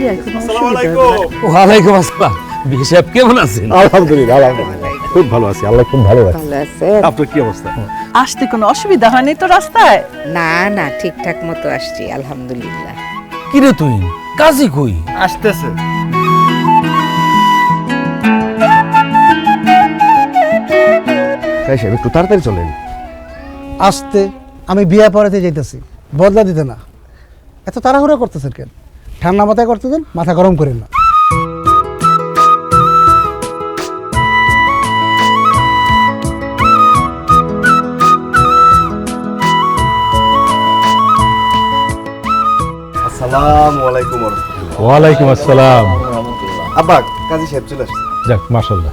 আসসালামু আলাইকুম। ওয়ালাইকুম আসসালাম। বিয়ে সাহেব কেমন আছেন? আলহামদুলিল্লাহ খুব ভালো আছি, আল্লাহ খুব ভালো আছে। ভালো আছে? আপনার কি অবস্থা? আসতে কোনো অসুবিধা হয়নি তো রাস্তায়? না না, ঠিকঠাক মতো আসছি আলহামদুলিল্লাহ। কি রে তুই কাজী কই? আসতেছে। সাহেব একটু তাড়াতাড়ি চলেন। আসতে আমি বিয়া পড়াতে যাইতেছি, বদলা দিতে না। এত তাড়াহুড়া করতেছেন কেন? ঠান্ডা মাথায় করতেছেন, মাথা গরম করেন না। আসসালামু আলাইকুম ওয়া রাহমাতুল্লাহ। ওয়ালাইকুম আসসালাম। আব্বা কাজী সাহেব চলে আসছে। যাক মাশাআল্লাহ।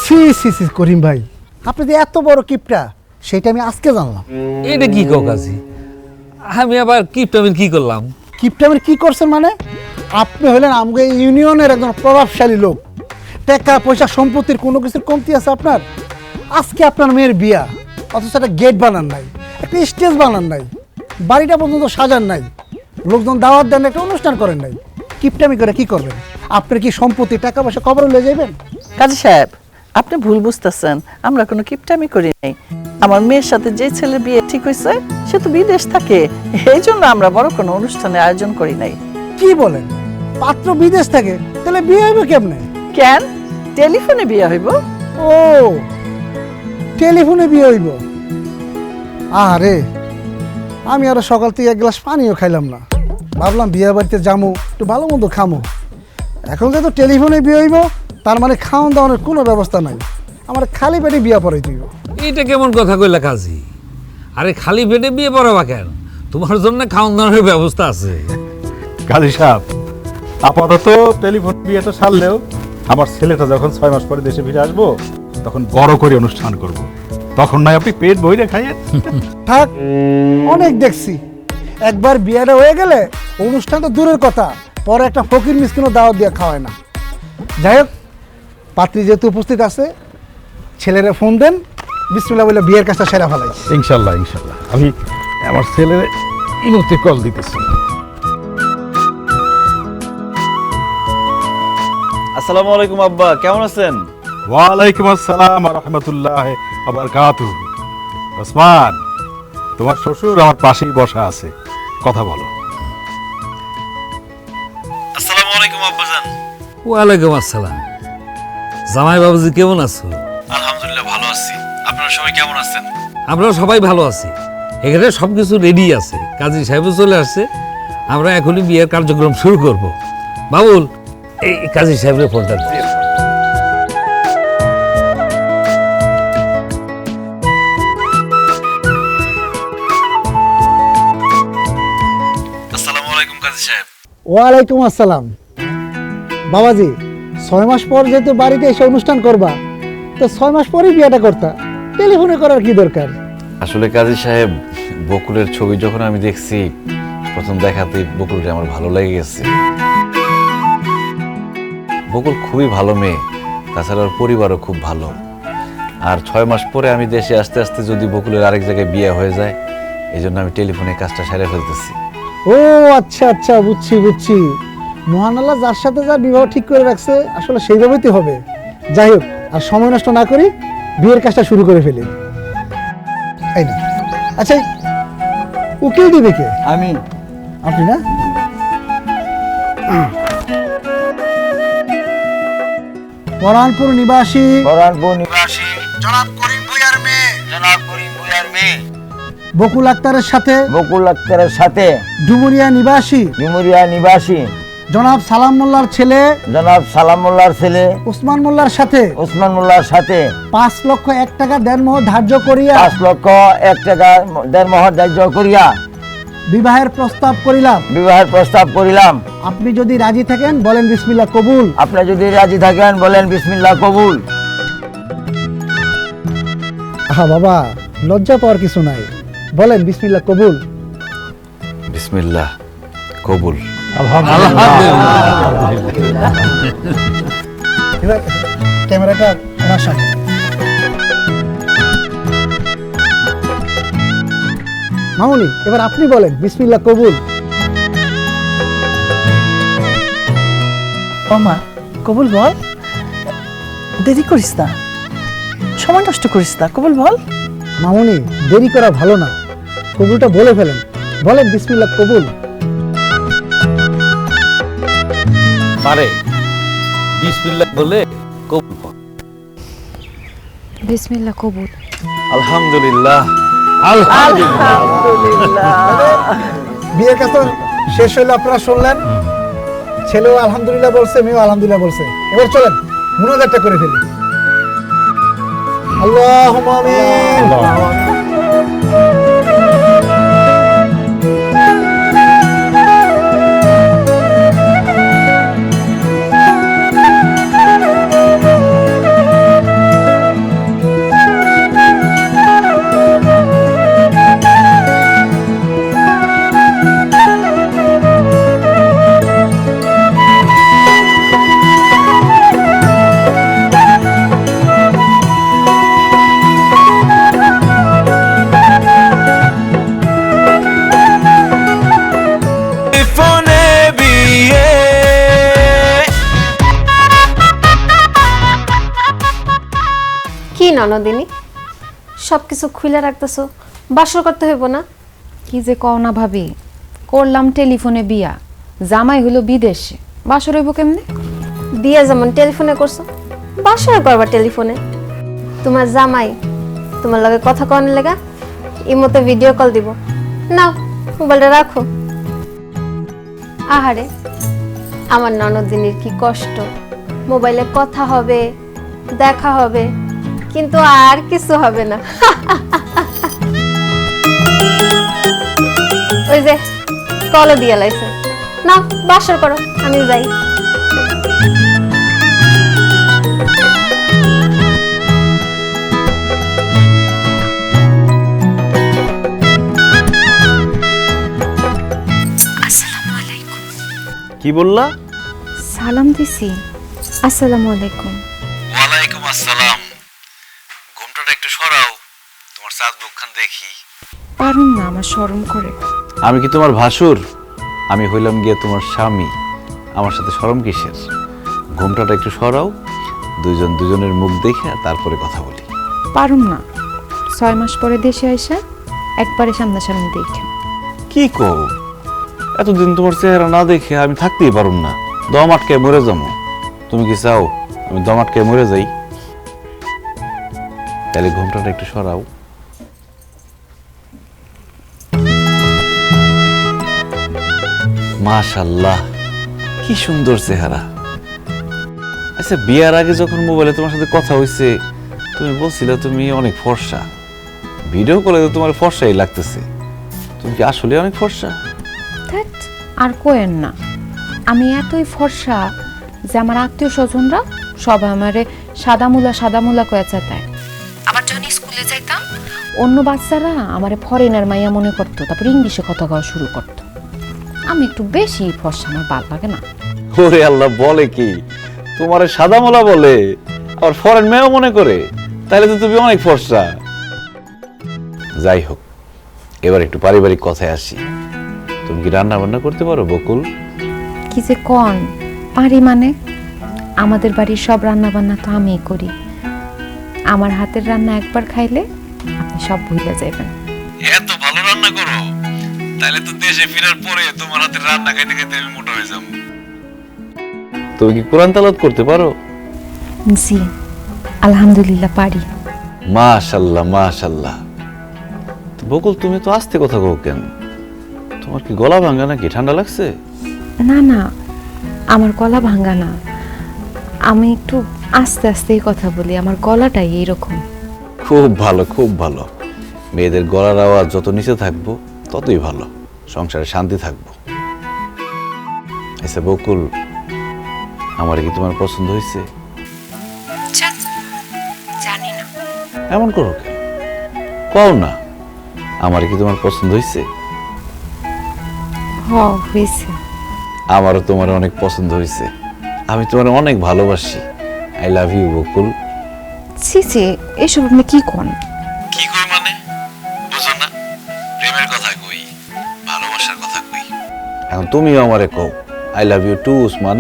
সি সি সি করিম ভাই, আপনি যে এত বড় কিপটা সেটা আমি আজকে জানলাম। এটা কি কও কাজী? আমি আবার কিপটামিন কি করলাম? কিপটামের কি করছেন মানে? আপনি হলেন আমাকে ইউনিয়নের একজন প্রভাবশালী লোক। টাকা পয়সা সম্পত্তির কোনো কিছুর কমতি আছে আপনার? আজকে আপনার মেয়ের বিয়া, অথচ একটা গেট বানান নাই, একটা স্টেজ বানান নাই, বাড়িটা পর্যন্ত সাজান নাই, লোকজন দাওয়াত দেন, একটা অনুষ্ঠান করেন নাই। কিপটামি করে কি করবেন? আপনার কি সম্পত্তি টাকা পয়সা কবরে লয়ে যাবেন? কাজী সাহেব, আপনি ভুল বুঝতেছেন। আমরা কোনো কিপটামি করি নাই। আমার মেয়ের সাথে যে ছেলে বিয়ে ঠিক হয়েছে সে তো বিদেশ থাকে, এই জন্য আমরা বড় কোনো অনুষ্ঠানের আয়োজন করি নাই। কি বলেন? পাত্র বিদেশ থাকে, তাহলে বিয়ে হইবে কেমনে? কেন? টেলিফোনে বিয়ে হইব। ও, টেলিফোনে বিয়ে হইব? আরে আমি আরো সকাল থেকে এক গ্লাস পানিও খাইলাম না, ভাবলাম বিয়ে বাড়িতে যাবো, একটু ভালো মন্দ খামো। এখন যেহেতু টেলিফোনে বিয়ে হইব, তার মানে খাওয়ান দাওয়ানোর কোনো ব্যবস্থা নাই, আমার খালি পেটে বিয়ে পড়াই দিব। এটা কেমন কথা কইলা কাজী? আরে খালি পেটে বিয়ে পড়াবা কেন? তোমার জন্য খাওয়ান দাওয়ানোর ব্যবস্থা আছে। কাজী সাহেব, আপাতত টেলিফোন বিয়েটা সারলেও আমার ছেলেটা যখন 6 মাস পরে দেশে ফিরে আসবো তখন বড় করে অনুষ্ঠান করব। তখন নয় আপনি পেট ভরে খাইয়েন। থাক, অনেক দেখছি। একবার বিয়েটা হয়ে গেলে অনুষ্ঠান তো দূরের কথা, পরে একটা ফকির মিসকিনও দাওয়াত দিয়ে খাওয়ায় না। যাই হোক, পাত্রী যেহেতু উপস্থিত আছে, ছেলেরা ফোন দেন, বিসমিল্লাহ বলে বিয়ের কাজটা সেরা ফেলাই। ইনশাল্লাহ ইনশাল্লাহ, আমি আমার ছেলের এই মুহূর্তে কল দিতেছি। আসসালামু আলাইকুম আব্বা, কেমন আছেন? ওয়ালাইকুম আসসালাম ওয়া রাহমাতুল্লাহি ওয়া বারাকাতুহু। ওসমান, তোমার শ্বশুর আমার পাশেই বসা আছে, কথা বলো। আসসালামু আলাইকুম আব্বাজান। ওয়ালাইকুম আসসালাম। জামাই বাবুজি কেমন আছো? আলহামদুলিল্লাহ ভালো আছি। আপনারা সবাই কেমন আছেন? আমরা সবাই ভালো আছি। এখানে সবকিছু রেডি আছে, কাজী সাহেবও চলে আসছে। আমরা এখনই বিয়ের কার্যক্রম শুরু করব। বাবুল, এই কাজী সাহেবের ফোনটা দিয়ে। আসসালামু আলাইকুম কাজী সাহেব। ওয়ালাইকুম আসসালাম। বাবাজি, 6 মাস পর যেহেতু বাড়িতে এসে অনুষ্ঠান করবা, তো 6 মাস পরেই বিয়েটা করতা, টেলিফোনে করার কি দরকার? আসলে কাজী সাহেব, বকুলের ছবি যখন আমি দেখছি, প্রথম দেখাতেই বকুলটা আমার ভালো লেগে গেছে। বকুল খুবই ভালো মেয়ে, তাছাড়া ওর পরিবারও খুব ভালো। আর 6 মাস পরে আমি দেশে আসতে আসতে যদি বকুলের আরেক জায়গায় বিয়ে হয়ে যায়, এই জন্য আমি টেলিফোনে কাজটা সেরে ফেলতেছি। ও আচ্ছা আচ্ছা, বুঝছি বুঝছি। মহান আল্লাহ যার সাথে যার বিবাহ ঠিক করে রাখছে, আসলে সেইভাবেই তো হবে। যাই হোক, আর সময় নষ্ট না করি বিয়ের কাজটা শুরু করে ফেলি। এই না, আচ্ছা, এই উকিল দিবে কে? আমি। আপনি না? পরানপুর নিবাসী জনাব করিম ভূঁইয়ার মেয়ে বকুল আক্তারের সাথে ডুমুরিয়া নিবাসী জনাব সালাম মোল্লার ছেলে উসমান মোল্লার সাথে 5 লক্ষ 1 টাকা দেনমোহর ধার্য করিয়া বিবাহের প্রস্তাব করিলাম। আপনি যদি রাজি থাকেন বলেন বিসমিল্লাহ কবুল। আহা বাবা, লজ্জা পাওয়ার কিছু নাই, বলেন বিসমিল্লাহ কবুল। বিসমিল্লাহ কবুল। এবার ক্যামেরাটা আমার সামনে। মামুনি, এবার আপনি বলেন বিসমিল্লাহ কবুল। ও মা, কবুল বল, দেরি করিস না, সময় নষ্ট করিস না, কবুল বল। মামুনি, দেরি করা ভালো না, কবুলটা বলে ফেলেন। বলেন বিসমিল্লাহ কবুল। পারে বিসমিল্লাহ বলে কবুল কর। বিসমিল্লাহ কবুল। আলহামদুলিল্লাহ। আলহামদুলিল্লাহ। বিয়ের কাজ তো শেষ হইলো, আপনারা শুনলেন। ছেলেও আলহামদুলিল্লাহ বলছে, মেয়েও আলহামদুলিল্লাহ বলছে। এবার চলেন মুনাজাতটা করে ফেলি। আল্লাহুম্মা আমিন। কি ননদিনী, সব কিছু খুলে রাখতেছো, বাসর করতে হইব না? কি যে কও না ভাবি, করলাম টেলিফোনে বিয়া, জামাই হলো বিদেশে, বাসর হইব কেমনে? বিয়ে যেমন টেলিফোনে করছো, বাসর করবা টেলিফোনে। তোমার জামাই তোমার লগে কথা কন লেগা ইমতে ভিডিও কল দিব। নাও মোবাইলটা রাখো। আহারে, আমার ননদিনীর কি কষ্ট, মোবাইলে কথা হবে, দেখা হবে, কিন্তু আর কিছু হবে না। ওই যে কলও দিয়ে লাইছে, নাও বাসর করো, আমি যাই। কি বললা? সালাম দিছি। আসসালামু আলাইকুম। ওয়ালাইকুম আসসালাম। ঘুমটাটা একটু সরাও, তোমার চাঁদ মুখখান দেখি। পারুম না, আমার শরম করে। আমি কি তোমার ভাসুর? আমি হইলাম গিয়ে তোমার স্বামী, আমার সাথে শরম কিসের? ঘুমটাটা একটু সরাও, দুইজন দুজনের মুখ দেখে তারপরে কথা বলি। পারুম না, 6 মাস পরে দেশে আইসা একবারে সামনাসামনি দেখেন। কি কও? এতদিন তোমার চেহারা না দেখে আমি থাকতেই পারুম না, দম আটকে মরে যাবো। তুমি কি চাও আমি দম আটকে মরে যাই? তাহলে ঘুমটাটা একটু সরাও। মাশাআল্লাহ, কি সুন্দর চেহারা। আচ্ছা, বিয়ার আগে যখন মোবাইলে তোমার সাথে কথা হইছে, তুমি বলছিলে তুমি অনেক ফর্সা। ভিডিও কলে তো তোমার ফর্সাই লাগতেছে। তুমি কি আসলে অনেক ফর্সা? ধ্যাৎ, আর কোয়েন না, আমি এতই ফর্সা যে আমার আত্মীয় স্বজনরা সবাই আমারে সাদামুলা কয়ে চেতায়। আবার যখন স্কুলে যাইতাম, অন্য বাচ্চারা আমারে ফরেনার মাইয়া মনে করতো, তারপর ইংলিশে কথা কওয়া শুরু করতো। আমি একটু বেশি ফর্সা, আমার ভালো লাগে না। ওরে আল্লাহ, বলে কি? তোমার সাদা মোলা বলে আর ফরেন মেয়েও মনে করে? তাহলে তো তুমি অনেক ফর্সা। যাই হোক, এবার একটু পারিবারিক কথায় আসি। তুমি কি রান্না বান্না করতে পারো বকুল? কি যে কন পারি মানে, আমাদের বাড়ির সব রান্না বান্না তো আমিই করি। আমার হাতের রান্না একবার খাইলে আপনি সব ভুলে যাবেন। এত ভালো রান্না করো, তাহলে তো দেশে ফেরার পরে তোমার হাতের রান্না খাইতে খাইতে আমি মোটা হয়ে যাব। তুমি কি কোরআন তেলাওয়াত করতে পারো? জি, আলহামদুলিল্লাহ পারি। মাশাআল্লাহ মাশাআল্লাহ। বকুল, তুমি তো আস্তে কথা কও কেন? তোমার কি গলা ভাঙা নাকি? ঠান্ডা লাগছে? না না, আমার গলা ভাঙা না, আমি একটু আস্তে আস্তেই কথা বলি, আমার গলাটাই এইরকম। খুব ভালো খুব ভালো। মেয়েদের গলার আওয়াজ যত নিচে থাকবো ততই ভালো, সংসারে শান্তি থাকবো। আচ্ছা বকুল, আমার কি তোমার পছন্দ হয়েছে? জানি না। এমন করো কেন? কও না, আমার কি তোমার পছন্দ হয়েছে? হয়েছে। আমারও তোমার অনেক পছন্দ হয়েছে। আমি তোমার অনেক ভালোবাসি। আই লাভ ইউ বকুল। ছি ছি, এসব আপনি কি কোন? কি কই মানে? বুঝো না? প্রেমের কথা কই, ভালোবাসার কথা কই। এখন তুমিও আমারে কও I love you too Usman.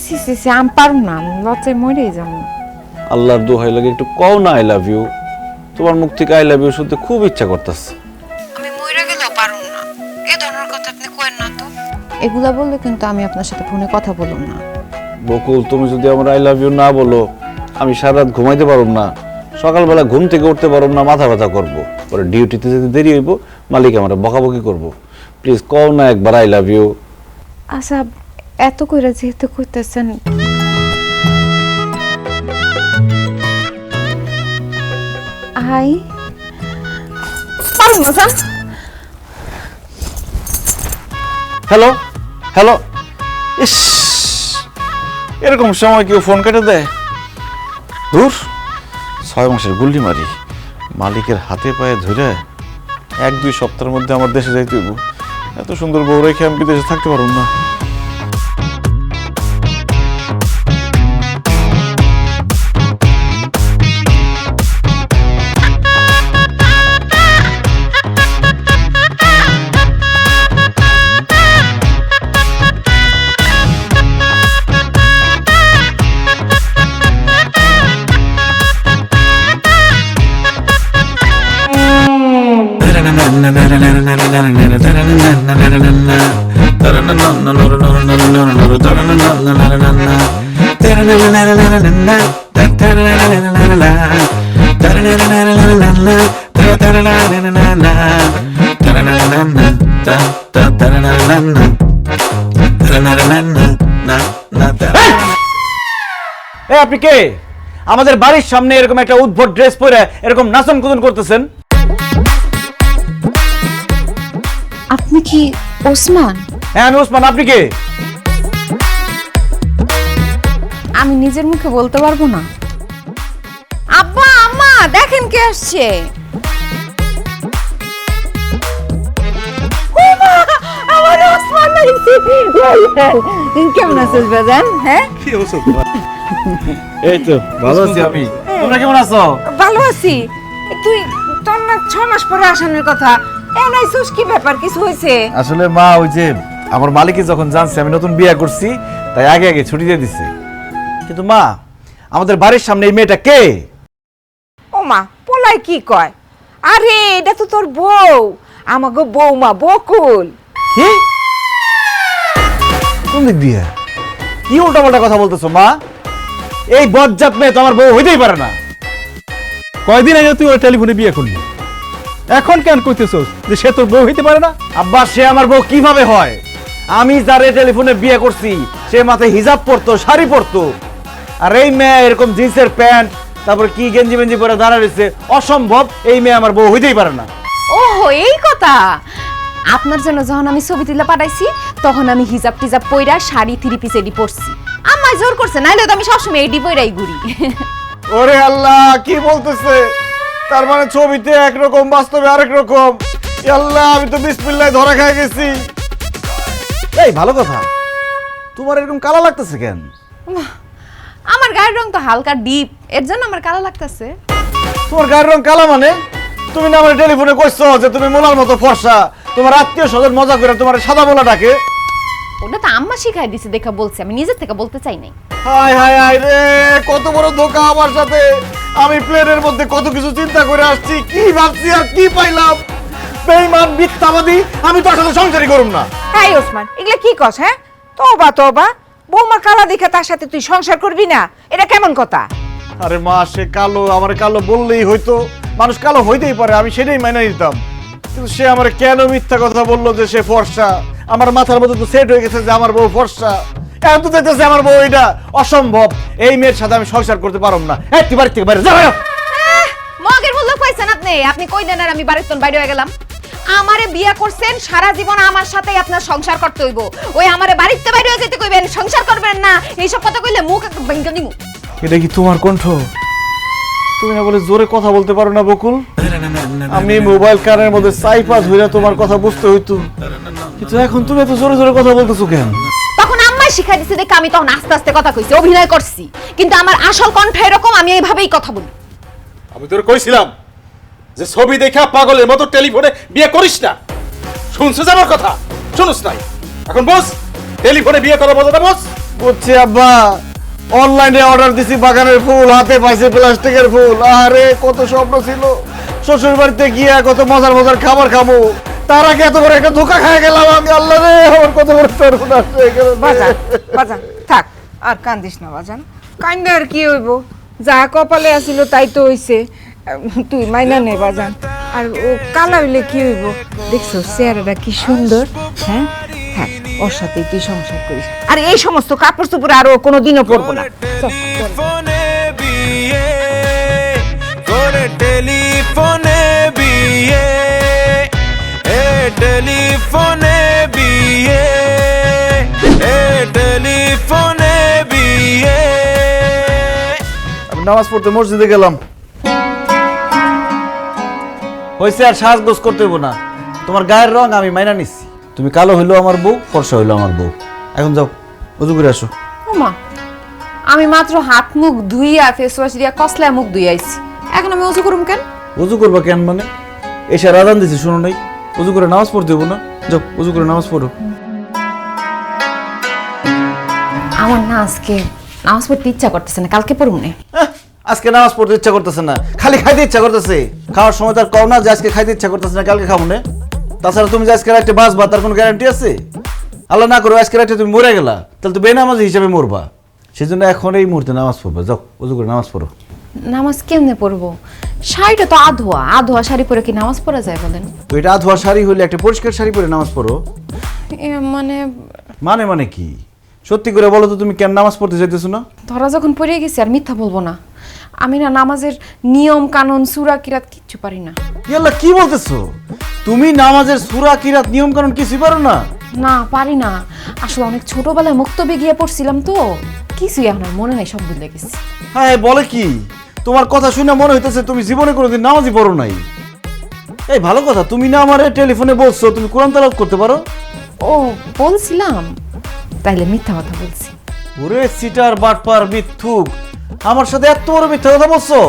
সি সি সি আমি পারুম না, লজ্জায় মরেই যাবো। আল্লাহর দোহাই লাগে একটু কও না আই লাভ ইউ। তোমার মুখ থেকে আই লাভ ইউ শুনতে খুব ইচ্ছা করতেছে। আমি মরে গেলেও পারুম না, এ ধরনের কথা আপনি কইেন না তো। এগুলা বললে কিন্তু আমি আপনার সাথে ফোনে কথা বলুম না। বকুল, তুমি যদি আমার আই লাভ ইউ না বলো, আমি সারা রাত ঘুমাইতে পারব না, সকালবেলা ঘুম থেকে উঠতে পারব না, মাথা ব্যথা করবো, পরে ডিউটিতে যেতে দেরি হইব, মালিক আমার বকাবকি করবো। প্লিজ কও না একবার আই লাভ ইউ। আচ্ছা, এত কইরা যেহেতু কইতেছেন, আই পারুম না জান। হ্যালো হ্যালো, ইস, এরকম সময় কেউ ফোন কেটে দেয়? দূর, 6 মাসের গুল্লি মারি, মালিকের হাতে পায়ে ধরে 1-2 সপ্তাহের মধ্যে আমার দেশে যাইতে হইব। এত সুন্দর বউ রেখে আমি বিদেশে থাকতে পারব না। আপনি কে? আমাদের বাড়ির সামনে এরকম একটা উদ্ভট ড্রেস পরে এরকম নাচন কুদন করতেছেন? আপনি কি ওসমান? হ্যাঁ আমি ওসমান। আপনি কে? আমি নিজের মুখে বলতে পারবো না। আব্বা আম্মা দেখেন কে আসছে। আমার ওসমান নাইছি। কেমন আছিস বাজান? হ্যাঁ, কি অবস্থা তোমার? এই তো ভালো আছি আমি। তোমরা কেমন আছো? ভালো আছি। তুই তোর না 6 মাস পরে আসানোর কথা, এনাইছিস কি ব্যাপার? কিছু হয়েছে? আসলে মা, ওই যে আমার মালিক যখন জানছে আমি নতুন বিয়ে করছি, তাই আগে আগে ছুটি দিয়ে দিছে। কিন্তু মা, আমাদের বাড়ির সামনে এই মেয়েটা কে? ও মা, পোলাই কি কয়? আরে এটা তো তোর বউ, আমাগো বৌমা বকুল। কি? কোন দিক দিয়ে? কি উল্টাপাল্টা কথা বলতেছো মা? এই বজ্জাত মেয়ে তো আমার বউ হইতেই পারে না। কয়দিন আগে তুই ওর টেলিফোনে বিয়ে করলি, এখন কেন কইতেছস যে সে তোর বউ হইতে পারে না? আব্বা, সে আমার বউ কিভাবে হয়? আমি যারে টেলিফোনে বিয়ে করছি সে মাথায় হিজাব পরতো, শাড়ি পরতো, আর এই মেয়ে এরকম জিন্সের প্যান্ট, তারপর কি গেঞ্জি মেঞ্জি পরে দাঁড়া রয়েছে। অসম্ভব, এই মেয়ে আমার বউ হইতেই পারে না। ওহো, এই কথা। আপনার জন্য যখন আমি ছবি তুলে পাঠাইছি, তখন আমি হিজাব টিজাব পইরা শাড়ি 3 পিস এডি পরছি। আমায় জোর করছে, নাইলে তো আমি সবসময় এডি পইরাই ঘুরি। ওরে আল্লাহ, কি বলতেছে? তার মানে ছবিতে একরকম, বাস্তবে আরেক রকম। আল্লাহ, আমি তো বিসমিল্লাহ ধরা খেয়ে গেছি। এই ভালো কথা, তোমার এরকম কালা লাগতেছে কেন? আমার গায়ের রং তো হালকা ডিপ, এর জন্য আমার কালো লাগতেছে। তোমার গায়ের রং কালা মানে? তুমি না আমার টেলিফোনে কইছো যে তুমি মোলার মতো ফর্সা, তোমার আত্মীয় স্বজন মজা করে তোমার সাদা মোলা ডাকে। ওটা তো আম্মা শিখাই দিছে দেখা বলছি, আমি নিজের থেকে বলতে চাই নাই। হায় হায় হায় রে, কত বড় ধোঁকা আমার সাথে। আমি প্লেনের মধ্যে কত কিছু চিন্তা করে আসছি, কি ভাবছি আর কি পাইলাম। বেঈমান, মিথ্যাবাদী, আমি তোর সাথে সংসারই করুম না। এই ওসমান, এগুলা কি কস? হ্যাঁ, তোবা তোবা, বৌমা কালা দেখে তার সাথে তুই সংসার করবি না? এটা কেমন কথা? আরে মা, সে কালো, আমার কালো বললেই হয়তো, মানুষ কালো হইতেই পারে, আমি সেটাই মেনে নিতাম। কিন্তু সে আমার কেন মিথ্যা কথা বললো যে সে ফর্সা? আমার মাথার মধ্যে তো সেট হয়ে গেছে যে আমার বউ ফর্সা। এখন তো দেখতেছে আমার বউ এটা। অসম্ভব, এই মেয়ের সাথে আমি সংসার করতে পারব না। তুই বাড়ি থেকে বাইরে যা। মগের বললো কইছেন আপনি, আপনি কই দেন আর আমি বাড়ির তোন বাইরে হয়ে গেলাম। আমারে বিয়া করছেন, সারা জীবন আমার সাথেই আপনার সংসার করতে হইব। ওই আমারে বাড়িতে বাইরে হয়ে যেতে কইবেন, সংসার করবেন না, এইসব কথা কইলে মুখ একদম ভেঙে দিমু। এটা কি তোমার কণ্ঠ? তুমি না বলে জোরে কথা বলতে পারো না বকুল? আমি মোবাইল কানের মধ্যে সাইপা ধরে তোমার কথা বুঝতে হইতো, কিন্তু এখন তুমি এত জোরে জোরে কথা বলতেছো কেন? তখন আম্মা শিখাই দিছে দেখে আমি তখন আস্তে আস্তে কথা কইছি, অভিনয় করছি। কিন্তু আমার আসল কণ্ঠ এরকম, আমি এইভাবেই কথা বলি। আমি তোর কইছিলাম যে ছবি দেখা পাগলের মতো টেলিফোনে বিয়ে করিস না। শুনছিস আমার কথা? শুনুস নাই? এখন বস, টেলিফোনে বিয়ে করার মজাটা বস। বুঝছি আব্বা, অনলাইনে অর্ডার দিছি বাগানের ফুল, হাতে পাইছে প্লাস্টিকের ফুল। আরে কত স্বপ্ন ছিল শ্বশুর বাড়িতে গিয়ে কত মজার মজার খাবার খাবো, তার আগে এত বড় একটা ধোকা খেয়ে গেলাম আমি। আল্লাহ রে, আমার কত বড় সর্বনাশ হয়ে গেল। বাজান বাজান থাক, আর কান্দিস না বাজান, কান্দে আর কি হইব, যা কপালে আছিল তাই তো হইছে। তুই মাইনা নে বাজান, আর ও কালা হইলে কি হইব, দেখছো চেহারাটা কি সুন্দর। হ্যাঁ থাক, ওর সাথে তুই সংসার করিস, আর এই সমস্ত কাপড় চোপড় আর ও কোনোদিনও পরবো না। চল, চল। টেলিফোনে বিয়ে, টেলিফোনে বিয়ে, টেলিফোনে বিয়ে। আমি নামাজ পড়তে মসজিদে গেলাম, হয়েছে আর সাজগোজ করতে হইব না। তোমার গায়ের রং আমি মাইনা নিচ্ছি, তুমি কালো হইলো আমার বউ, ফর্সা হইলো আমার বউ। এখন যাও উজু করে আসো। ওমা, আমি মাত্র হাত মুখ ধুইয়া ফেস ওয়াশ দিয়া কসলা মুখ ধুই আইছি, এখন আমি ওযু করুম কেন? উজু করবা কেন মানে? এসে আজান দিছি শুনো নাই? উজু করে নামাজ পড়তে হইব না? যাও উজু করে নামাজ পড়ো। আমার না আজকে নামাজ পড়তে ইচ্ছা করতেছে না, কালকে পড়ুম নে। আজকে নামাজ পড়তে ইচ্ছা করতেছে না, খালি খাইতে ইচ্ছা করতেছে। খাওয়ার সময় তার কও না যে আজকে খাইতে ইচ্ছা করতেছে না, কালকে খাবো না। তাছাড়া তুমি যে আজকে রাতে বাঁচবা তার কোনো গ্যারান্টি আছে? আল্লাহ না করো আজকে রাতে তুমি মরে গেলা, তাহলে তো বেনামাজি হিসেবে মরবা। সেজন্য এখন এই মুহূর্তে নামাজ পড়বা, যাও উজু করে নামাজ পড়ো। নামাজ কেমনে পড়বো? শাড়িটা তো আধোয়া, আধোয়া শাড়ি পরে কি নামাজ পড়া যায় বলেন? তো এটা আধোয়া শাড়ি হলে একটা পরিষ্কার শাড়ি পরে নামাজ পড়ো। মানে মানে মানে কি? সত্যি করে বলো তো, তুমি কেন নামাজ পড়তে যাইতেছো না? ধরা যখন পড়ে গেছি আর মিথ্যা বলবো না। আমি না নামাজের নিয়ম কানুন সূরা কিরাত কিচ্ছু পারি না। ইয়াল্লাহ, কি বলতেছো? তুমি নামাজের সূরা কিরাত নিয়ম কানুন কিছুই পারো না? না পারি না, আসলে অনেক ছোটবেলায় মুক্তবে গিয়ে পড়ছিলাম তো, কিছুই এখন আর মনে নাই, সব ভুলে গেছি। হ্যাঁ বলে কি? তোমার কথা শুনে মনে হইতেছে তুমি জীবনে কোনোদিন নামাজই পড়ো নাই। এই ভালো কথা, তুমি না আমারে টেলিফোনে বলছো তুমি কোরআন তেলাওয়াত করতে পারো। ও বলছিলাম, তাইলে মিথ্যা কথা বলছি। ওরে সিটার বাটপার মিথ্যুক, আমার সাথে এত বড় মিথ্যা কথা বলছো?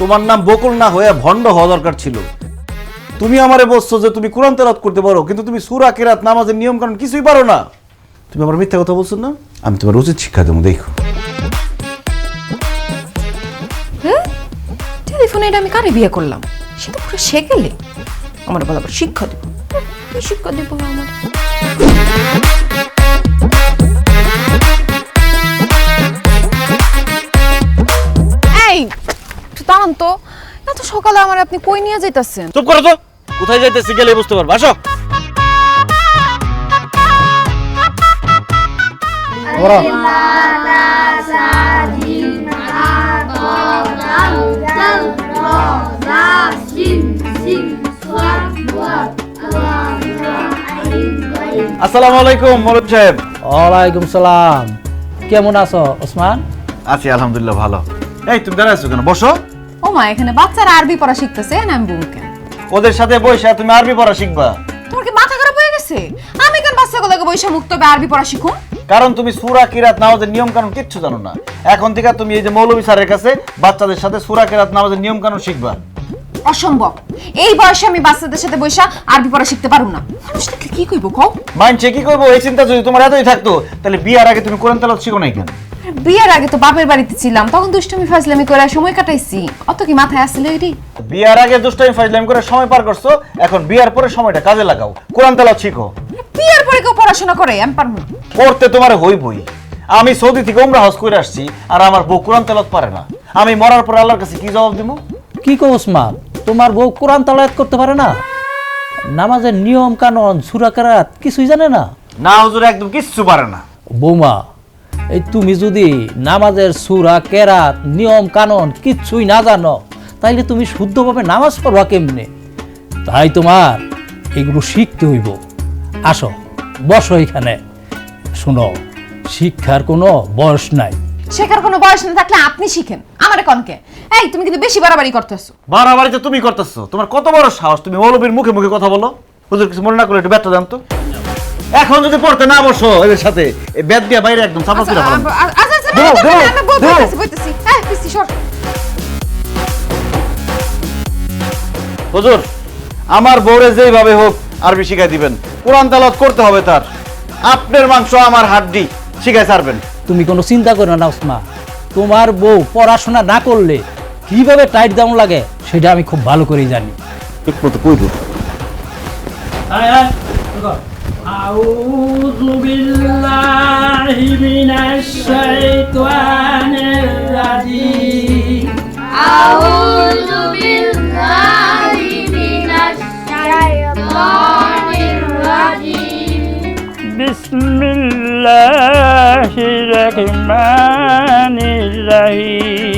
তোমার নাম বকুল না হয়ে ভণ্ড হওয়া দরকার ছিল। তুমি আমারে বলছো যে তুমি কোরআন তেলাওয়াত করতে পারো, কিন্তু তুমি সূরা কিরাত নামাজের নিয়ম কানুন কিছুই পারো না। তুমি আমার মিথ্যা কথা বলছো না? আমি তোমার উচিত শিক্ষা দেবো, দেখো। হ্যাঁ, টেলিফোনে এটা আমি কারে বিয়ে করলাম, সেটা পুরো শেখেলে আমার বলা শিক্ষা দেবো। কি শিক্ষা দেবো আমার? এই দাঁড়ান তো, এত সকালে আমার আপনি কই নিয়ে যাইতাছেন? চুপ করো তো, কোথায় যাইতেছি গেলে বুঝতে পারবো। আসো। আসসালামু আলাইকুম মৌলভী সাহেব। ওয়ালাইকুম সালাম। কেমন আছো ওসমান? আছি আলহামদুলিল্লাহ ভালো। এই তুমি দাঁড়ায় আছো কেন? বসো। ও মা, এখানে বাচ্চারা আরবি পড়া শিখতেছে, না আমি বুমকে ওদের সাথে বসে তুমি আরবি পড়া শিখবা। তোমার কি মাথা খারাপ হয়ে গেছে? আমি কেন বাচ্চাগুলোকে বসে মুক্তবে আরবি পড়া শিখুম? কারণ তুমি সূরা কিরাত নামাজের নিয়ম কানুন কিচ্ছু জানো না। এখন থেকে তুমি এই যে মৌলভী স্যারের কাছে বাচ্চাদের সাথে সূরা কিরাত নামাজের নিয়ম কানুন শিখবা। অসম্ভব, এই বয়সে আমি বাচ্চাদের সাথে বসে আরবি পড়া শিখতে পারুম না। মানুষটাকে কি কইব কও? মানছে কি কইবো, এই চিন্তা যদি তোমার এতই থাকতো তাহলে বিয়ার আগে তুমি কোরআন তেলাওয়াত শিখো নাই কেন? বিয়ের আগে তো বাপের বাড়িতে ছিলাম, তখন দুষ্টুমি ফাজলামি করে সময় কাটাইছি। অত কি মাথায় আসলে এটি? বিয়ার আগে দুষ্টামি ফাজলামি করে সময় পার করছো, এখন বিয়ার পরে সময়টা কাজে লাগাও, কোরআন তেলাওয়াত শিখো। বিয়ের পরে কেউ পড়াশোনা করে? আমি পারবো না। পড়তে তোমার হইবই। আমি সৌদি থেকে উমরা হজ করে আসছি, আর আমার বউ কোরআন তেলাওয়াত পারে না। আমি মরার পর আল্লাহর কাছে কি জবাব দিব? কি কো ওসমান, তোমার বউ কোরআন তেলাওয়াত করতে পারে না? নামাজের নিয়ম কানুন সূরা কিরাত কিছুই জানে না? না হুজুর, একদম কিচ্ছু পারে না। বৌমা, এই তুমি যদি নামাজের সূরা কিরাত নিয়ম কানুন কিছুই না জানো, তাইলে তুমি শুদ্ধভাবে নামাজ পড়বা কেমনে? তাই তোমার এগুলো শিখতে হইব। আসো বসো এখানে। শুনো, শিক্ষার কোনো বয়স নাই। শেখার কোনো বয়স না থাকলে আপনি শিখেন, আমারে কনকে? এই তুমি কিন্তু বেশি বাড়াবাড়ি করতেছো। বাড়াবাড়িতে তুমি করতেছো? তোমার কত বড় সাহস, তুমি মৌলবীর মুখে মুখে কথা বলো। হুজুর কিছু মনে না করলে একটু ব্যর্থ দেন তো। এখন যদি পড়তে না বসো এদের সাথে, এই ব্যাট দিয়ে বাইরে একদম চাপা করে ফেলাম। হুজুর, আমার বউরে যেইভাবে হোক আরবি শিখাই দিবেন, কোরআন তেলাওয়াত করতে হবে তার। আপনার মাংস আমার হাড্ডি, শিখাই ছাড়বেন। তুমি কোনো চিন্তা করো না উসমা, তোমার বউ পড়াশোনা না করলে কিভাবে টাইট দাম লাগে সেটা আমি খুব ভালো করেই জানি। ঠিক মতো কইব। আউযু বিল্লাহি মিনাশ শাইতানির রাজিম। আউযু বিল্লাহি মিনাশ শাইতানির রাজিম। বিসমিল্লাহির রহমানির রহিম।